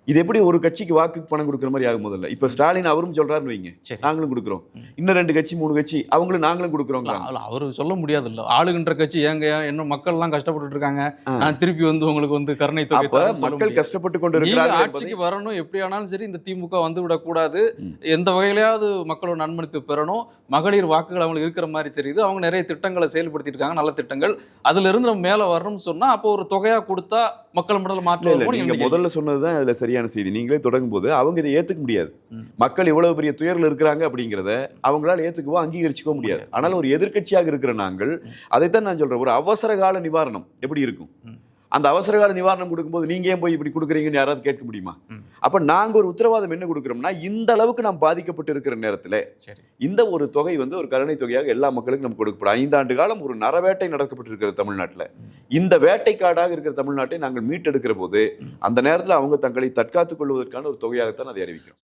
இது எப்படி ஒரு கட்சிக்கு வாக்கு பணம் கொடுக்குற மாதிரி ஆகும்? முதல்ல இப்ப ஸ்டாலின் அவரும் சொல்றாருன்னு வைங்க, நாங்களும் கொடுக்குறோம். இன்னும் 2 கட்சி 3 கட்சி அவங்களும் நாங்களும் கொடுக்குறோம். அவரு சொல்ல முடியாது இல்ல, ஆளுகின்ற கட்சி ஏங்க இன்னும் மக்கள் எல்லாம் கஷ்டப்பட்டு இருக்காங்க, நான் திருப்பி வந்து உங்களுக்கு வந்து கருணை தொகை மக்கள் கஷ்டப்பட்டு கொண்டு இருக்கிறாங்க. ஆட்சிக்கு வரணும், எப்படி ஆனாலும் சரி இந்த திமுக வந்து விடக்கூடாது, எந்த வகையிலாவது மக்களோட நன்மதிப்பு பெறணும், மகளிர் வாக்குகள் அவங்களுக்கு இருக்கிற மாதிரி தெரியுது, அவங்க நிறைய திட்டங்களை செயல்படுத்திட்டு இருக்காங்க, நல்ல திட்டங்கள், அதுல இருந்து நம்ம மேல வரணும்னு சொன்னா அப்போ ஒரு தொகையா கொடுத்தா மக்கள் மனதில் மாற்றம். நீங்க முதல்ல சொன்னதுதான் அதுல சரியான செய்தி. நீங்களே தொடங்கும் போது அவங்க இதை ஏத்துக்க முடியாது. மக்கள் இவ்வளவு பெரிய துயரில் இருக்கிறாங்க அப்படிங்கிறத அவங்களால ஏத்துக்கவோ அங்கீகரிச்சுக்க முடியாது. ஆனால் ஒரு எதிர்க்கட்சியாக இருக்கிற நாங்கள் அதைத்தான் நான் சொல்றேன். ஒரு அவசர கால நிவாரணம் எப்படி இருக்கும், அந்த அவசர கால நிவாரணம் கொடுக்கும்போது நீங்க ஏன் போய் இப்படி கொடுக்குறீங்கன்னு யாராவது கேட்க முடியுமா? அப்ப நாங்க ஒரு உத்தரவாதம் என்ன கொடுக்குறோம்னா, இந்த அளவுக்கு நாம் பாதிக்கப்பட்டு இருக்கிற நேரத்தில் இந்த ஒரு தொகை வந்து ஒரு கருணை தொகையாக எல்லா மக்களுக்கும் நம்ம கொடுக்கப்படும். 5 ஆண்டு காலம் ஒரு நரவேட்டை நடக்கப்பட்டு இருக்கிற தமிழ்நாட்டில் இந்த வேட்டைக்காடாக இருக்கிற தமிழ்நாட்டை நாங்கள் மீட்டெடுக்கிற போது அந்த நேரத்தில் அவங்க தங்களை தற்காத்துக் கொள்வதற்கான ஒரு தொகையாகத்தான் அதை அறிவிக்கிறோம்.